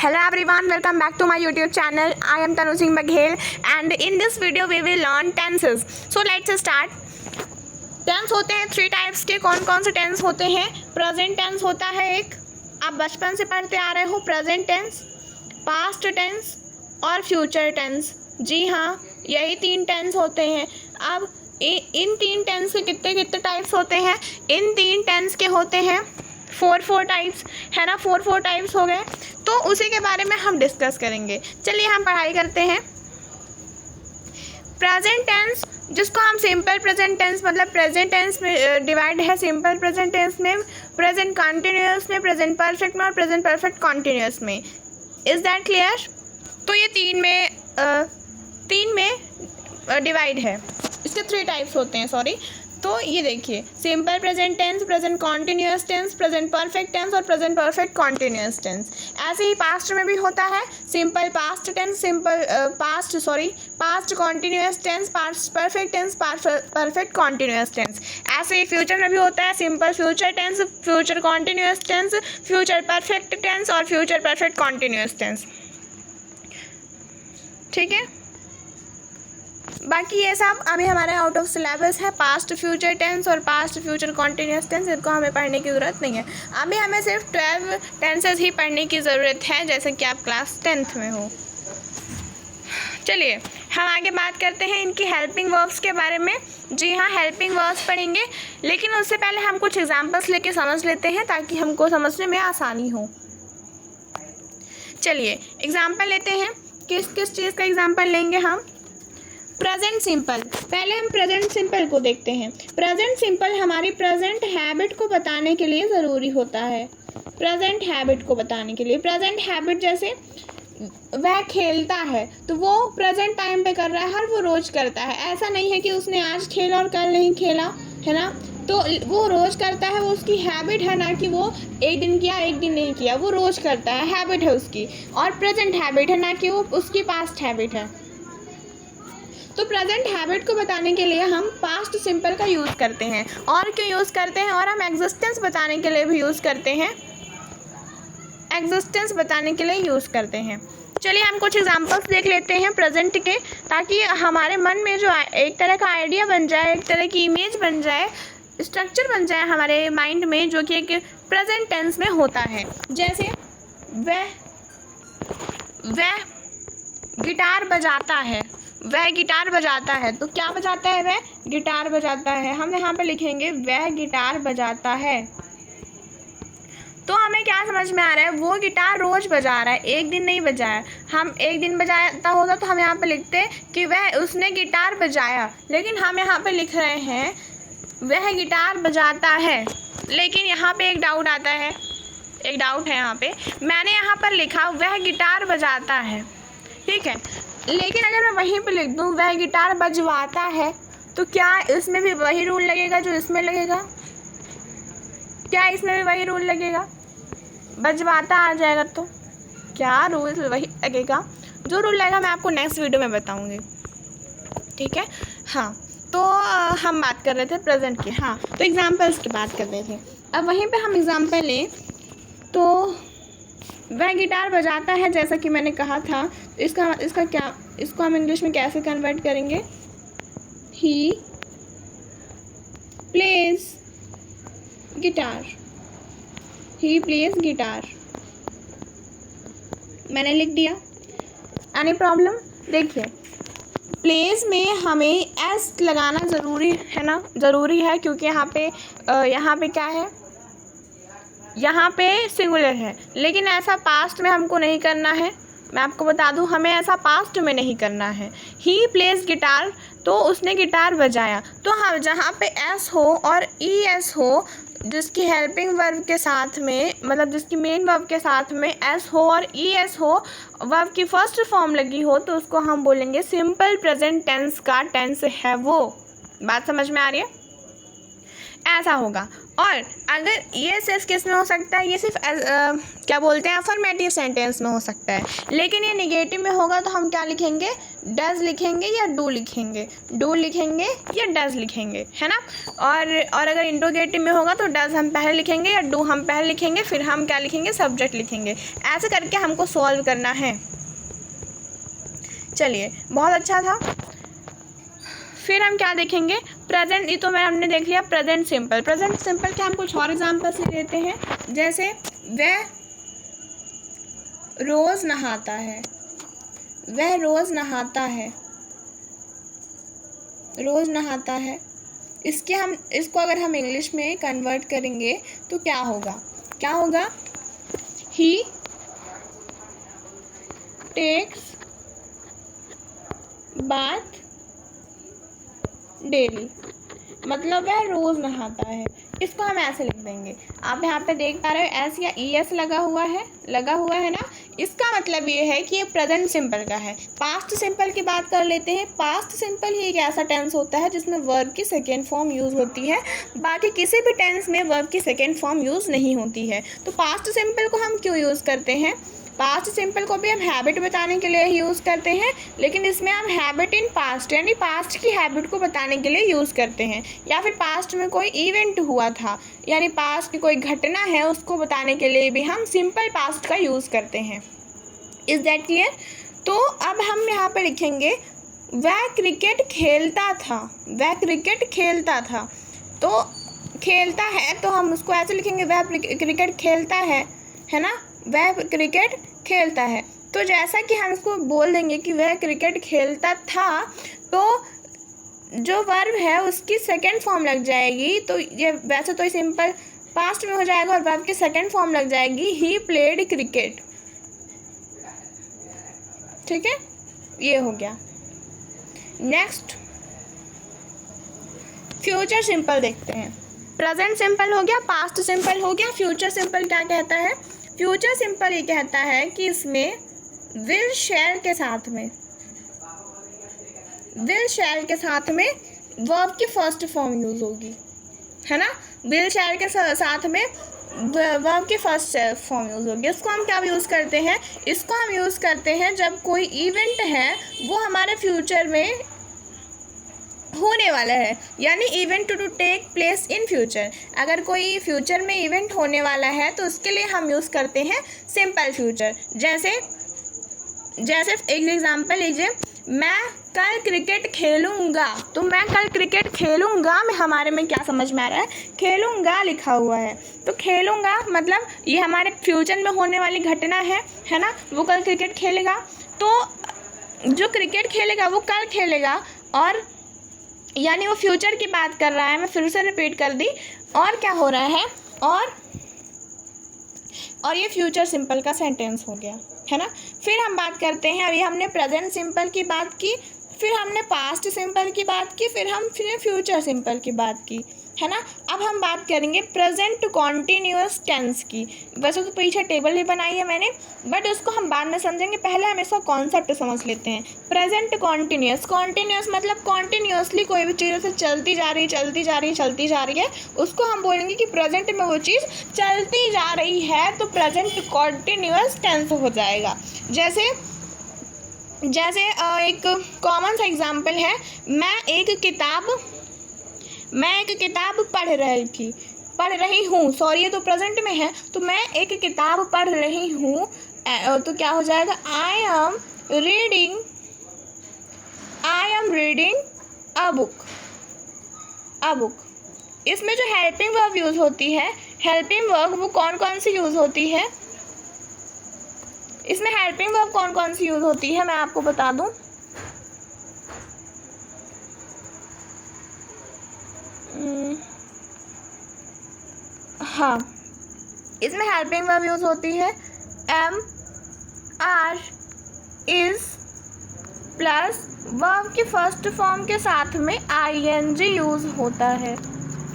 Hello everyone, welcome back to my YouTube channel. I am Tanu Singh Baghel and in this video we will learn tenses. So let's start. Tense होते हैं three types के. कौन कौन से tense होते हैं? Present tense होता है एक, आप बचपन से पढ़ते आ रहे हो. प्रेजेंट टेंस, पास्ट टेंस और फ्यूचर टेंस. जी हाँ, यही तीन टेंस होते हैं. अब इन तीन टेंस के कितने कितने टाइप्स होते हैं? इन तीन टेंस के होते हैं फोर टाइप्स, है ना. फोर टाइप्स हो गए, तो उसी के बारे में हम डिस्कस करेंगे. चलिए हम पढ़ाई करते हैं. प्रेजेंट टेंस, जिसको हम सिंपल प्रेजेंट टेंस, मतलब प्रेजेंट टेंस में डिवाइड है सिंपल प्रेजेंट टेंस में, प्रेजेंट कंटिन्यूअस में, प्रेजेंट परफेक्ट में और प्रेजेंट परफेक्ट कंटिन्यूअस में. Is that clear? तो ये तीन में डिवाइड है. इसके थ्री टाइप्स होते हैं, सॉरी. तो ये देखिए, simple present tense, present continuous tense, present perfect tense और प्रेजेंट परफेक्ट कॉन्टिन्यूअस टेंस. ऐसे ही पास्ट में भी होता है simple past tense, past continuous tense, past perfect tense, perfect continuous tense. ऐसे ही फ्यूचर में भी होता है simple future tense, future continuous tense, future perfect tense और फ्यूचर परफेक्ट कॉन्टिन्यूअस टेंस. ठीक है. बाकी ये सब अभी हमारे आउट ऑफ सिलेबस है. पास्ट फ्यूचर टेंस और पास्ट फ्यूचर कॉन्टिन्यूअस टेंस, इनको हमें पढ़ने की ज़रूरत नहीं है. अभी हमें सिर्फ 12 टेंसेस ही पढ़ने की ज़रूरत है, जैसे कि आप क्लास 10th में हो. चलिए हम आगे बात करते हैं इनकी हेल्पिंग वर्ब्स के बारे में. जी हाँ, हेल्पिंग वर्ब्स पढ़ेंगे, लेकिन उससे पहले हम कुछ एग्जाम्पल्स लेके समझ लेते हैं ताकि हमको समझने में आसानी हो. चलिए एग्जाम्पल लेते हैं. किस किस चीज़ का एग्जाम्पल लेंगे हम? Present simple. पहले हम प्रेजेंट सिंपल को देखते हैं. प्रेजेंट सिंपल हमारी प्रेजेंट हैबिट को बताने के लिए ज़रूरी होता है. प्रेजेंट हैबिट को बताने के लिए, प्रेजेंट हैबिट जैसे वह खेलता है, तो वो प्रेजेंट टाइम पे कर रहा है और वो रोज़ करता है. ऐसा नहीं है कि उसने आज खेला और कल नहीं खेला, है ना. तो वो रोज़ करता है, वो उसकी हैबिट है, ना कि वो एक दिन किया एक दिन नहीं किया. वो रोज़ करता है, हैबिट है उसकी, और प्रेजेंट हैबिट है, ना कि वो उसकी पास्ट हैबिट है. तो प्रेजेंट हैबिट को बताने के लिए हम पास्ट सिंपल का यूज़ करते हैं. और क्यों यूज़ करते हैं? और हम एग्जिस्टेंस बताने के लिए भी यूज़ करते हैं. एग्जिस्टेंस बताने के लिए यूज़ करते हैं. चलिए हम कुछ एग्जांपल्स देख लेते हैं प्रेजेंट के, ताकि हमारे मन में जो एक तरह का आइडिया बन जाए, एक तरह की इमेज बन जाए, स्ट्रक्चर बन जाए हमारे माइंड में, जो कि एक प्रेजेंट टेंस में होता है. जैसे वह गिटार बजाता है. वह गिटार बजाता है, तो क्या बजाता है? वह गिटार बजाता है. हम यहाँ पे लिखेंगे वह गिटार बजाता है. तो हमें क्या समझ में आ रहा है? वो गिटार रोज़ बजा रहा है, एक दिन नहीं बजाया. हम एक दिन बजाता होता तो हम यहाँ पे लिखते कि उसने गिटार बजाया, लेकिन हम यहाँ पे लिख रहे हैं वह गिटार बजाता है. लेकिन यहाँ पे एक डाउट आता है, एक डाउट है यहाँ पे. मैंने यहाँ पर लिखा वह गिटार बजाता है, ठीक है, लेकिन अगर मैं वहीं पे लिख दूँ वह गिटार बजवाता है, तो क्या इसमें भी वही रूल लगेगा जो इसमें लगेगा? क्या इसमें भी वही रूल लगेगा? बजवाता आ जाएगा तो क्या रूल वही लगेगा? जो रूल लगेगा मैं आपको नेक्स्ट वीडियो में बताऊंगी. ठीक है. हाँ, तो हम बात कर रहे थे प्रेजेंट की. हाँ, तो एग्जाम्पल्स की बात कर रहे थे. अब वहीं पे हम एग्जाम्पल लें तो वह गिटार बजाता है, जैसा कि मैंने कहा था. इसका क्या, इसको हम इंग्लिश में कैसे कन्वर्ट करेंगे? He plays guitar. He plays guitar. मैंने लिख दिया. Any problem? देखिए, प्लेस में हमें एस लगाना ज़रूरी है ना, ज़रूरी है, क्योंकि यहाँ पे क्या है? यहाँ पे सिंगुलर है. लेकिन ऐसा पास्ट में हमको नहीं करना है. मैं आपको बता दूँ, हमें ऐसा पास्ट में नहीं करना है. ही प्लेस गिटार, तो उसने गिटार बजाया. तो हम जहाँ पे एस हो और ई एस हो, जिसकी हेल्पिंग वर्ब के साथ में, मतलब जिसकी मेन वर्ब के साथ में एस हो और ई एस हो, वर्ब की फर्स्ट फॉर्म लगी हो, तो उसको हम बोलेंगे सिंपल प्रेजेंट टेंस का टेंस है वो. बात समझ में आ रही है? ऐसा होगा. और अगर ये सिर्फ किस में हो सकता है, ये सिर्फ क्या बोलते हैं अफर्मेटिव सेंटेंस में हो सकता है, लेकिन ये निगेटिव में होगा तो हम क्या लिखेंगे, डज लिखेंगे या डू लिखेंगे, डू लिखेंगे या डज लिखेंगे, है ना। और अगर इंट्रोगेटिव में होगा तो डज हम पहले लिखेंगे या डू हम पहले लिखेंगे, फिर हम क्या लिखेंगे, सब्जेक्ट लिखेंगे। ऐसे करके हमको सॉल्व करना है। चलिए, बहुत अच्छा था। फिर हम क्या देखेंगे, प्रेजेंट, ये तो हमने देख लिया प्रेजेंट सिंपल। प्रेजेंट सिंपल के हम कुछ और एग्जाम्पल से लेते हैं, जैसे वह रोज़ नहाता है, वह रोज़ नहाता है, रोज़ नहाता है। इसको अगर हम इंग्लिश में कन्वर्ट करेंगे तो क्या होगा, क्या होगा, ही टेक्स बाथ डेली, मतलब वह रोज़ नहाता है। इसको हम ऐसे लिख देंगे, आप यहाँ पे देख पा रहे हो एस या ई एस लगा हुआ है ना। इसका मतलब ये है कि ये प्रेजेंट सिंपल का है। पास्ट सिंपल की बात कर लेते हैं। पास्ट सिंपल ही एक ऐसा टेंस होता है जिसमें वर्ब की सेकेंड फॉर्म यूज़ होती है, बाकी किसी भी टेंस में वर्ब की सेकेंड फॉर्म यूज़ नहीं होती है। तो पास्ट सिंपल को हम क्यों यूज़ करते हैं, पास्ट सिंपल को भी हम हैबिट बताने के लिए यूज़ करते हैं, लेकिन इसमें हम हैबिट इन पास्ट यानी पास्ट की हैबिट को बताने के लिए यूज़ करते हैं, या फिर पास्ट में कोई इवेंट हुआ था यानी पास्ट की कोई घटना है उसको बताने के लिए भी हम सिंपल पास्ट का यूज़ करते हैं। Is that clear. तो अब हम यहाँ पर लिखेंगे वह क्रिकेट खेलता था, वह क्रिकेट खेलता था। तो खेलता है तो हम उसको ऐसे लिखेंगे वह क्रिकेट खेलता है ना, वह क्रिकेट खेलता है। तो जैसा कि हम इसको बोल देंगे कि वह क्रिकेट खेलता था, तो जो वर्ब है उसकी सेकंड फॉर्म लग जाएगी। तो ये वैसे तो सिंपल पास्ट में हो जाएगा और वर्ब की सेकंड फॉर्म लग जाएगी ही प्लेड क्रिकेट। ठीक है, ये हो गया। नेक्स्ट फ्यूचर सिंपल देखते हैं। प्रेजेंट सिंपल हो गया, पास्ट सिंपल हो गया, फ्यूचर सिंपल क्या कहता है, फ्यूचर सिंपल ये कहता है कि इसमें विल शैल के साथ में, विल शैल के साथ में वर्ब की फर्स्ट फॉर्म यूज होगी, है ना। विल शैल के साथ में वर्ब की फर्स्ट फॉर्म यूज होगी। इसको हम क्या यूज़ करते हैं, इसको हम यूज़ करते हैं जब कोई इवेंट है वो हमारे फ्यूचर में होने वाला है, यानी event to take place in future. अगर कोई फ्यूचर में इवेंट होने वाला है तो उसके लिए हम यूज़ करते हैं सिंपल फ्यूचर। जैसे एक एग्जांपल लीजिए, मैं कल क्रिकेट खेलूँगा। तो मैं कल क्रिकेट खेलूँगा में हमारे में क्या समझ में आ रहा है, खेलूँगा लिखा हुआ है। तो खेलूँगा मतलब ये हमारे फ्यूचर में होने वाली घटना है ना, वो कल क्रिकेट खेलेगा। तो जो क्रिकेट खेलेगा वो कल खेलेगा, और यानी वो फ्यूचर की बात कर रहा है। मैं फिर से रिपीट कर दी। और क्या हो रहा है, और ये फ्यूचर सिंपल का सेंटेंस हो गया, है ना। फिर हम बात करते हैं, अभी हमने प्रेजेंट सिंपल की बात की, फिर हमने पास्ट सिंपल की बात की, फिर फ्यूचर सिंपल की बात की, है ना। अब हम बात करेंगे प्रेजेंट कॉन्टीन्यूअस टेंस की। वैसे तो पीछे टेबल भी बनाई है मैंने, बट उसको हम बाद में समझेंगे, पहले हम इसका कॉन्सेप्ट समझ लेते हैं। प्रेजेंट कॉन्टीन्यूअस, कॉन्टीन्यूअस मतलब कॉन्टीन्यूअसली कोई भी चीज़ से चलती जा रही है, उसको हम बोलेंगे कि प्रेजेंट में वो चीज़ चलती जा रही है, तो प्रेजेंट कॉन्टीन्यूअस टेंस हो जाएगा। जैसे एक कॉमन सा एग्जाम्पल है, मैं एक किताब पढ़ रही हूँ, सॉरी ये तो प्रेजेंट में है, तो मैं एक किताब पढ़ रही हूँ, तो क्या हो जाएगा, I am reading a book. इसमें जो हेल्पिंग वर्ब यूज़ होती है, हेल्पिंग वर्ब वो कौन कौन सी यूज़ होती है, इसमें हेल्पिंग वर्ब कौन कौन सी यूज़ होती है मैं आपको बता दूं। हाँ, इसमें हेल्पिंग वर्ब यूज़ होती है am, are, is plus verb की फर्स्ट फॉर्म के साथ में ING यूज़ होता है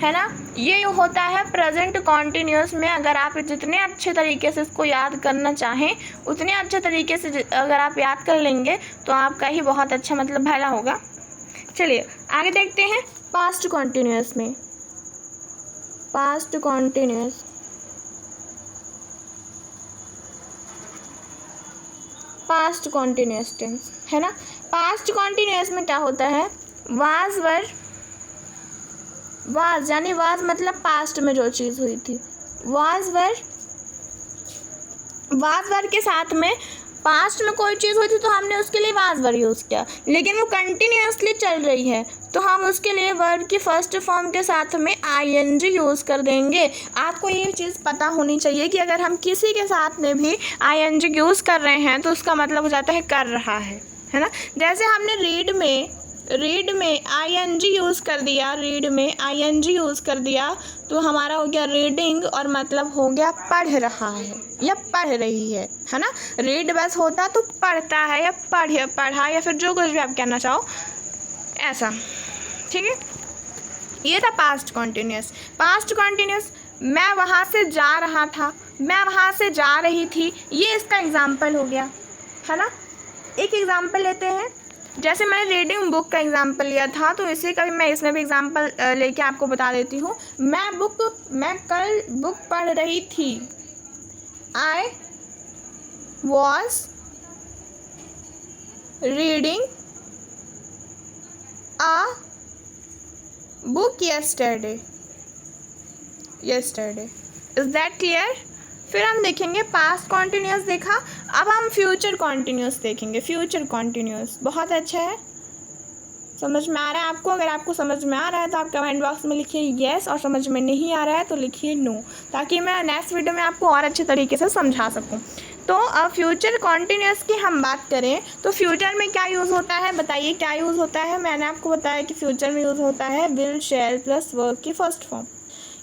ना। ये होता है प्रेजेंट कॉन्टीन्यूअस में। अगर आप जितने अच्छे तरीके से इसको याद करना चाहें, उतने अच्छे तरीके से अगर आप याद कर लेंगे तो आपका ही बहुत अच्छा मतलब भला होगा। चलिए आगे देखते हैं पास्ट कॉन्टीन्यूअस में। Past continuous, past continuous tense, है ना। पास्ट कॉन्टिन्यूस में क्या होता है, वाज वर, वाज यानी वाज मतलब पास्ट में जो चीज़ हुई थी, वाज वर के साथ में पास्ट में कोई चीज़ हुई थी तो हमने उसके लिए वाज वर यूज़ किया, लेकिन वो कंटिन्यूसली चल रही है तो हम उसके लिए वर्ब की फर्स्ट फॉर्म के साथ में ing यूज़ कर देंगे। आपको ये चीज़ पता होनी चाहिए कि अगर हम किसी के साथ में भी ing यूज़ कर रहे हैं तो उसका मतलब हो जाता है कर रहा है ना। जैसे हमने रीड में ing यूज़ कर दिया, रीड में ing यूज़ कर दिया तो हमारा हो गया रीडिंग और मतलब हो गया पढ़ रहा है या पढ़ रही है ना। रीड बस होता तो पढ़ता है या पढ़ा या फिर जो कुछ भी आप कहना चाहो ऐसा, ठीक है। ये था पास्ट कॉन्टिन्यूस। पास्ट कॉन्टिन्यूस, मैं वहाँ से जा रहा था, मैं वहाँ से जा रही थी, ये इसका एग्जाम्पल हो गया, है ना। एक एग्जाम्पल लेते हैं, जैसे मैंने रीडिंग बुक का एग्जाम्पल लिया था तो इसी का भी मैं इसमें भी एग्जाम्पल लेके आपको बता देती हूँ। मैं कल बुक पढ़ रही थी, I was reading a book yesterday, is that clear. फिर हम देखेंगे पास्ट कॉन्टिन्यूस देखा, अब हम फ्यूचर कॉन्टिन्यूस देखेंगे। फ्यूचर कॉन्टिन्यूस बहुत अच्छा है, समझ में आ रहा है आपको। अगर आपको समझ में आ रहा है तो आप कमेंट बॉक्स में लिखिए येस, और समझ में नहीं आ रहा है तो लिखिए नो, ताकि मैं नेक्स्ट वीडियो में आपको और अच्छे तरीके से समझा सकूं। तो अब फ्यूचर कॉन्टिन्यूस की हम बात करें तो फ्यूचर में क्या यूज़ होता है, बताइए क्या यूज़ होता है। मैंने आपको बताया कि फ्यूचर में यूज़ होता है विल शैल प्लस वर्ब की फर्स्ट फॉर्म।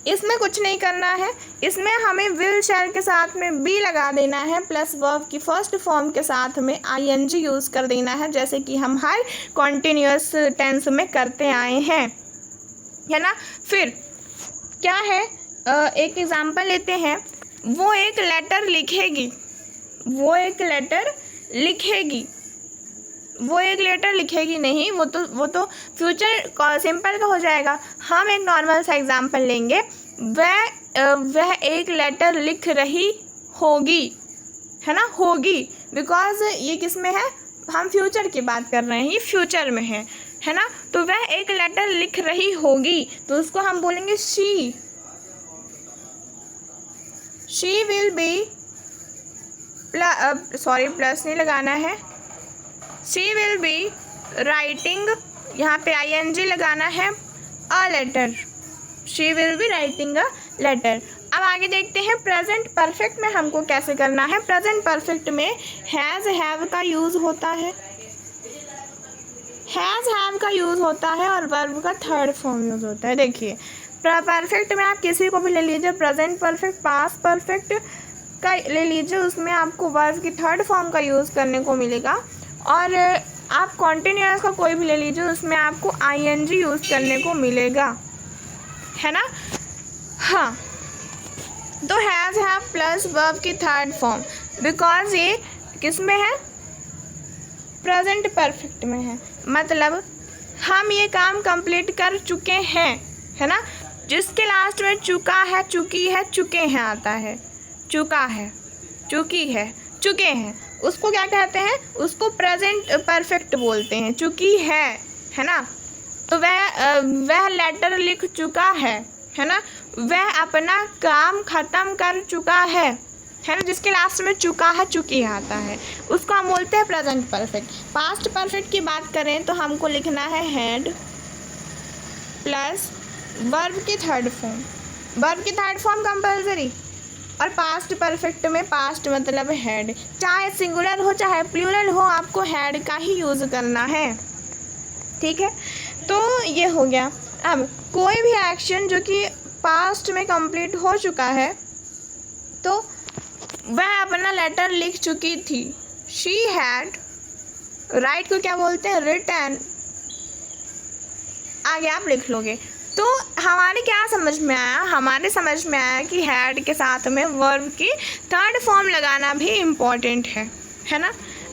इसमें कुछ नहीं करना है, इसमें हमें विल शैल के साथ में बी लगा देना है प्लस वर्ब की फर्स्ट फॉर्म के साथ में ing यूज़ कर देना है, जैसे कि हम हर कॉन्टिन्यूस टेंस में करते आए हैं, है ना। फिर क्या है, एक एग्जांपल लेते हैं, वो एक लेटर लिखेगी, वो एक लेटर लिखेगी नहीं, वो तो फ्यूचर सिंपल का हो जाएगा। हम एक नॉर्मल सा एग्जांपल लेंगे, वह एक लेटर लिख रही होगी, है ना, होगी, बिकॉज ये किस में है, हम फ्यूचर की बात कर रहे हैं, ये फ्यूचर में है ना। तो वह एक लेटर लिख रही होगी तो उसको हम बोलेंगे शी विल बी, प्लस नहीं लगाना है, शी विल बी राइटिंग, यहाँ पे ing लगाना है, a letter, she will be writing a letter. अब आगे देखते हैं प्रेजेंट परफेक्ट में हमको कैसे करना है। प्रेजेंट परफेक्ट में हैज़ हैव का यूज़ होता है, हैज़ हैव का यूज़ होता है और वर्ब का थर्ड फॉर्म यूज़ होता है। देखिए परफेक्ट में आप किसी को भी ले लीजिए, प्रेजेंट परफेक्ट, पास्ट परफेक्ट का ले लीजिए, उसमें आपको वर्ब की थर्ड फॉर्म का यूज़ करने को मिलेगा। और आप कॉन्टिन्यूस का कोई भी ले लीजिए, उसमें आपको ing यूज़ करने को मिलेगा, है ना। हाँ, तो हैज़ हैव प्लस वर्ब की थर्ड फॉर्म, बिकॉज ये किस में है, प्रेजेंट परफेक्ट में है, मतलब हम ये काम कंप्लीट कर चुके हैं, है ना। जिसके लास्ट में चुका है, चुकी है, चुके हैं आता है, चुका है, चुकी है, चुके हैं, उसको क्या कहते हैं, उसको प्रेजेंट परफेक्ट बोलते हैं, चुकी है ना। तो वह लेटर लिख चुका है ना। वह अपना काम ख़त्म कर चुका है ना। जिसके लास्ट में चुका है, चुकी है आता है, उसको हम बोलते हैं प्रेजेंट परफेक्ट। पास्ट परफेक्ट की बात करें तो हमको लिखना है हैड प्लस वर्ब की थर्ड फॉर्म, वर्ब की थर्ड फॉर्म कंपल्सरी। और पास्ट परफेक्ट में पास्ट मतलब हैड, चाहे सिंगुलर हो चाहे प्लूरल हो, आपको हैड का ही यूज़ करना है, ठीक है। तो ये हो गया। अब कोई भी एक्शन जो कि पास्ट में कंप्लीट हो चुका है तो वह अपना लेटर लिख चुकी थी, शी हैड, राइट को क्या बोलते हैं, रिटन, आगे आप लिख लोगे। तो हमारे क्या समझ में आया, हमारे समझ में आया कि हैड के साथ में वर्ब की थर्ड फॉर्म लगाना भी इम्पॉर्टेंट है ना।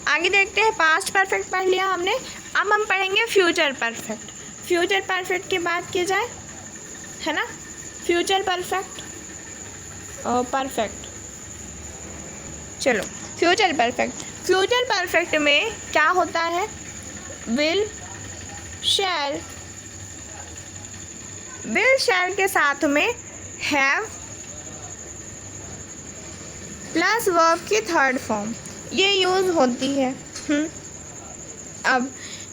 आगे देखते हैं, पास्ट परफेक्ट पढ़ लिया हमने, अब हम पढ़ेंगे फ्यूचर परफेक्ट। फ्यूचर परफेक्ट की बात की जाए, है ना, फ्यूचर परफेक्ट परफेक्ट। चलो फ्यूचर परफेक्ट में क्या होता है, विल शैल के साथ में हैव प्लस वर्ब की थर्ड फॉर्म ये यूज़ होती है। अब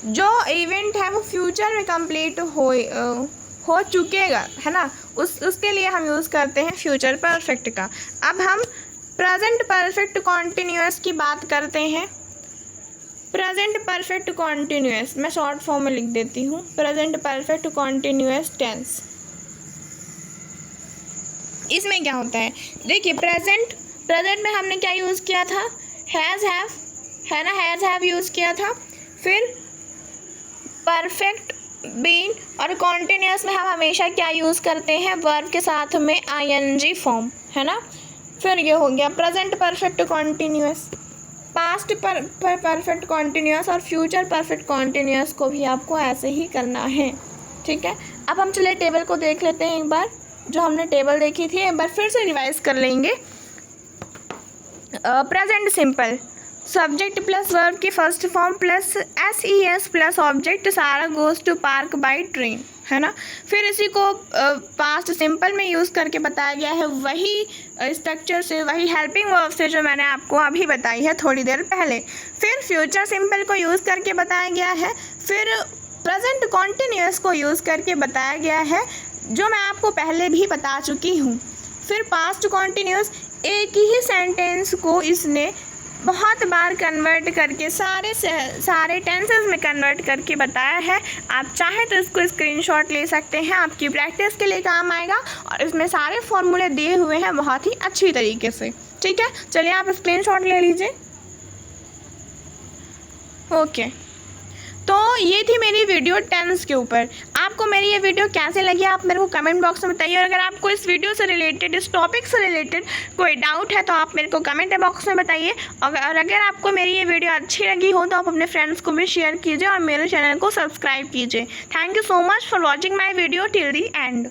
जो इवेंट है वो फ्यूचर में कंप्लीट हो चुकेगा, है ना, उसके लिए हम यूज़ करते हैं फ्यूचर परफेक्ट का। अब हम प्रेजेंट परफेक्ट कॉन्टिन्यूअस की बात करते हैं। प्रेजेंट परफेक्ट कॉन्टिन्यूअस मैं शॉर्ट फॉर्म में लिख देती हूँ, प्रेजेंट परफेक्ट कॉन्टिन्यूअस टेंस। इसमें क्या होता है, देखिए प्रेजेंट में हमने क्या यूज़ किया था, हैज़ हैव, है ना, हैज़ हैव यूज़ किया था। फिर परफेक्ट बीन और कॉन्टिन्यूअस में हम हमेशा क्या यूज़ करते हैं, वर्ब के साथ में आईएनजी फॉर्म, है ना। फिर ये हो गया present perfect continuous. Past perfect continuous और फ्यूचर परफेक्ट कॉन्टिन्यूअस को भी आपको ऐसे ही करना है, ठीक है। अब हम चले टेबल को देख लेते हैं एक बार, जो हमने टेबल देखी थी एक बार फिर से रिवाइज कर लेंगे। Present simple, subject plus verb की first form plus SES plus object, Sara goes to park by train, है ना। फिर इसी को पास्ट सिंपल में यूज़ करके बताया गया है, वही स्ट्रक्चर से, वही हेल्पिंग वर्ब से जो मैंने आपको अभी बताई है थोड़ी देर पहले। फिर फ्यूचर सिंपल को यूज़ करके बताया गया है। फिर प्रेजेंट कॉन्टिन्यूअस को यूज़ करके बताया गया है, जो मैं आपको पहले भी बता चुकी हूँ। फिर पास्ट कॉन्टिन्यूअस, एक ही सेंटेंस को इसने बहुत बार कन्वर्ट करके सारे टेंसेस में कन्वर्ट करके बताया है। आप चाहें तो इसको स्क्रीनशॉट ले सकते हैं, आपकी प्रैक्टिस के लिए काम आएगा। और इसमें सारे फॉर्मूले दिए हुए हैं बहुत ही अच्छी तरीके से, ठीक है। चलिए आप स्क्रीनशॉट ले लीजिए। ओके, तो ये थी मेरी वीडियो टेंस के ऊपर। आपको मेरी ये वीडियो कैसे लगी आप मेरे को कमेंट बॉक्स में बताइए। और अगर आपको इस वीडियो से रिलेटेड, इस टॉपिक से रिलेटेड कोई डाउट है तो आप मेरे को कमेंट बॉक्स में बताइए। और अगर आपको मेरी ये वीडियो अच्छी लगी हो तो आप अपने फ्रेंड्स को भी शेयर कीजिए और मेरे चैनल को सब्सक्राइब कीजिए। Thank you so much for watching my video till the and.